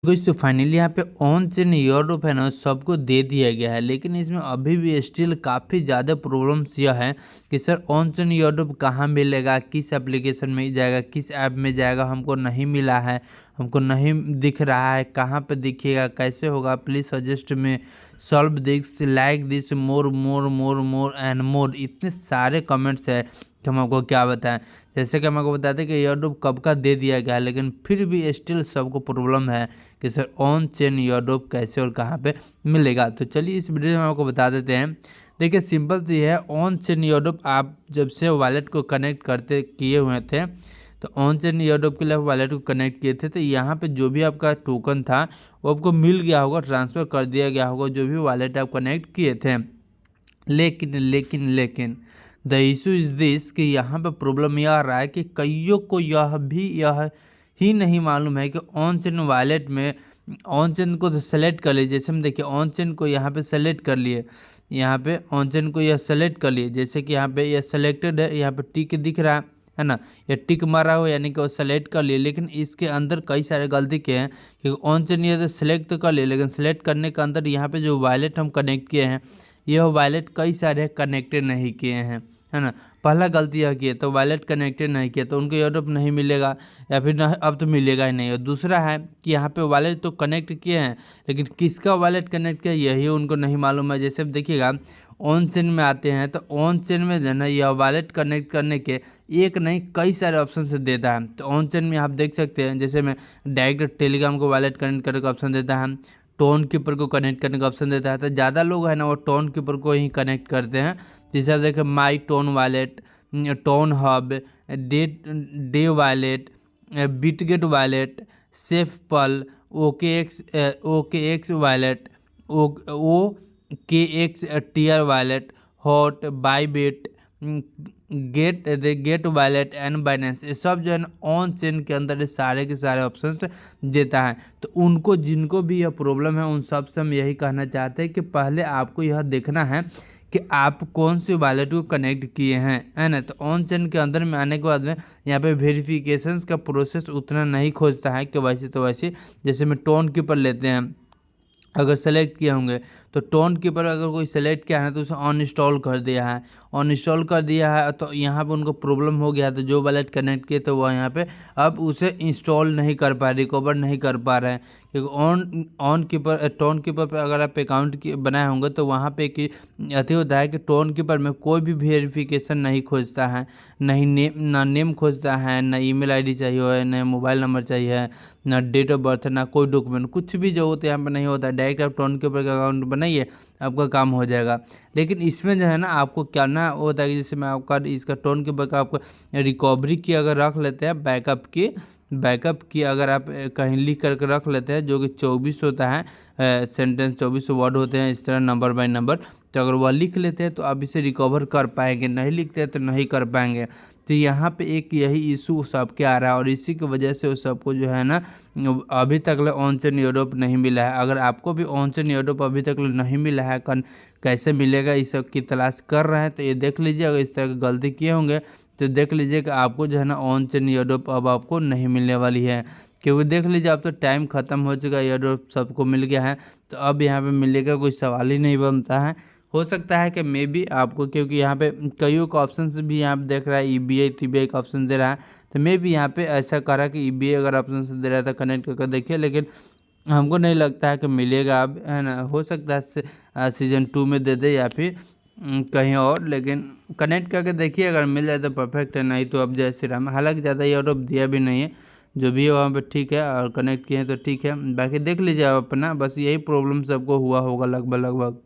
Guys तो finally यहाँ पे ऑन चेन ईयरड्रॉप है ना सबको दे दिया गया है, लेकिन इसमें अभी भी स्टिल काफ़ी ज़्यादा प्रॉब्लम्स यह है कि सर ऑन चेन ईयरड्रॉप कहाँ मिलेगा, किस एप्लीकेशन में जाएगा, किस ऐप में जाएगा, हमको नहीं मिला है, हमको नहीं दिख रहा है, कहाँ पे दिखेगा, कैसे होगा। प्लीज़ सजेस्ट में solve this, like this, more more more more and more, इतने सारे कमेंट्स है कि हम आपको क्या बताएं। जैसे कि हम आपको बताते हैं कि ईयरड्रॉप कब का दे दिया गया है, लेकिन फिर भी स्टिल सबको प्रॉब्लम है कि सर ऑन चेन ईयरड्रॉप कैसे और कहाँ पे मिलेगा। तो चलिए इस वीडियो में आपको बता देते हैं। देखिए सिंपल सी है, ऑन चेन ईयरड्रॉप आप जब से वॉलेट को कनेक्ट करते किए हुए थे, तो ऑन चेन ईयरड्रॉप के लिए आप वॉलेट को कनेक्ट किए थे, तो यहाँ पे जो भी आपका टोकन था वो आपको मिल गया होगा, ट्रांसफ़र कर दिया गया होगा जो भी वॉलेट आप कनेक्ट किए थे। लेकिन द इशू इज़ दिस कि यहाँ पे प्रॉब्लम यह आ रहा है कि कईयों को यह ही नहीं मालूम है कि ऑन चेन वॉलेट में ऑन चेन को तो सेलेक्ट कर लीजिए। जैसे हम देखिए ऑन चेन को यहाँ पे सेलेक्ट कर लिए, यहाँ पे ऑन चेन को यह सेलेक्ट कर लिए, जैसे कि यहाँ पे यह सेलेक्टेड है, यहाँ पे टिक दिख रहा है ना, या टिक मारा हो यानी कि वो सेलेक्ट कर लिए। लेकिन इसके अंदर कई सारे गलती के हैं कि ऑन चेन ये तो सेलेक्ट तो कर लिए, लेकिन सेलेक्ट करने के अंदर यहाँ पे जो वॉलेट हम कनेक्ट किए हैं, यह वॉलेट कई सारे कनेक्टेड नहीं किए हैं, है ना। पहला गलती यह किए तो वॉलेट कनेक्टेड नहीं किया तो उनको ईयरड्रॉप नहीं मिलेगा, या फिर न अब तो मिलेगा ही नहीं। और दूसरा है कि यहाँ पे वॉलेट तो कनेक्ट किए हैं, लेकिन किसका वॉलेट कनेक्ट किया यही उनको नहीं मालूम है। जैसे देखिएगा ऑन चेन में आते हैं तो ऑन चेन में जो है ना यह वॉलेट कनेक्ट करने के एक नहीं कई सारे ऑप्शन से देता है। तो ऑन चेन में आप देख सकते हैं, जैसे मैं डायरेक्ट टेलीग्राम को वॉलेट कनेक्ट करने का ऑप्शन देता है, टोन कीपर को कनेक्ट करने का ऑप्शन देता है। तो ज़्यादा लोग है ना वो टोन कीपर को ही कनेक्ट करते हैं। जैसे आप देखें my Ton wallet, Ton hub, डे wallet, Bitget wallet, SafePal, OK X wallet, O K X tier wallet, hot, Bybit, Gate wallet and Binance, ये सब जो है ना ऑन चेन के अंदर ये सारे के सारे ऑप्शंस देता है। तो उनको जिनको भी यह प्रॉब्लम है उन सब से हम यही कहना चाहते हैं कि पहले आपको यह देखना है कि आप कौन से वॉलेट को कनेक्ट किए हैं, है ना। तो ऑन चेन के अंदर में आने के बाद में यहाँ पे वेरिफिकेशंस का प्रोसेस उतना नहीं खोजता है कि वैसे तो वैसे। जैसे में टोन कीपर लेते हैं, अगर सेलेक्ट किए होंगे तो टोन कीपर अगर कोई सेलेक्ट किया है तो उसे अनइंस्टॉल कर दिया है, अनइंस्टॉल कर दिया है तो यहाँ पे उनको प्रॉब्लम हो गया। तो जो वॉलेट कनेक्ट किए तो वह यहाँ पे अब उसे इंस्टॉल नहीं कर पा रहे, रिकवर नहीं कर पा रहे हैं। क्योंकि ऑन कीपर टोन कीपर पे अगर आप अकाउंट बनाए होंगे तो वहाँ पे कि अति होता है कि टोन कीपर में कोई भी वेरिफिकेशन नहीं खोजता है, नहीं ना नेम खोजता है, ना ईमेल आईडी चाहिए, ना मोबाइल नंबर चाहिए, ना डेट ऑफ बर्थ, ना कोई डॉक्यूमेंट, कुछ भी जो होता है यहाँ पर नहीं होता है। डायरेक्ट आप टोन के ऊपर अकाउंट बनाइए, आपका काम हो जाएगा। लेकिन इसमें जो है ना आपको क्या ना होता है कि जैसे मैं आपका इसका टोन के ऊपर आपको रिकवरी की अगर रख लेते हैं, बैकअप की अगर आप कहीं लिख करके रख लेते हैं, जो कि 24 होता है सेंटेंस, 24 वर्ड होते हैं इस तरह नंबर बाय नंबर, तो अगर वह लिख लेते हैं तो आप इसे रिकवर कर पाएंगे, नहीं लिखते हैं तो नहीं कर पाएंगे। तो यहाँ पे एक यही इशू सबके आ रहा है, और इसी की वजह से वो सबको जो है ना अभी तक ऑन चेन ईयरड्रॉप नहीं मिला है। अगर आपको भी ऑन चेन ईयरड्रॉप अभी तक नहीं मिला है, कैसे मिलेगा इस सब की तलाश कर रहे हैं, तो ये देख लीजिए। अगर इस तरह की गलती किए होंगे तो देख लीजिए कि आपको जो है ना ऑन चेन ईयरड्रॉप अब आपको नहीं मिलने वाली है। क्योंकि देख लीजिए अब तो टाइम ख़त्म हो चुका है, ईयरड्रॉप सबको मिल गया है, तो अब यहाँ पे मिलेगा कोई सवाल ही नहीं बनता है। हो सकता है कि मे बी आपको, क्योंकि यहाँ पे कईयों का ऑप्शन भी यहाँ पे देख रहा है EBI TBI का ऑप्शन दे रहा है, तो मे बी यहाँ पे ऐसा करा कि EBI अगर ऑप्शन से दे रहा था कनेक्ट करके देखिए। लेकिन हमको नहीं लगता है कि मिलेगा अब, है ना। हो सकता है सीजन 2 में दे दे या फिर कहीं और, लेकिन कनेक्ट करके देखिए, अगर मिल जाए तो परफेक्ट है, नहीं तो अब जय श्री राम। हालांकि ज़्यादा ईयरड्रॉप दिया भी नहीं है, जो भी है वहाँ पे ठीक है, और कनेक्ट किए हैं तो ठीक है। बाकी देख लीजिए आप अपना, बस यही प्रॉब्लम सबको हुआ होगा लगभग।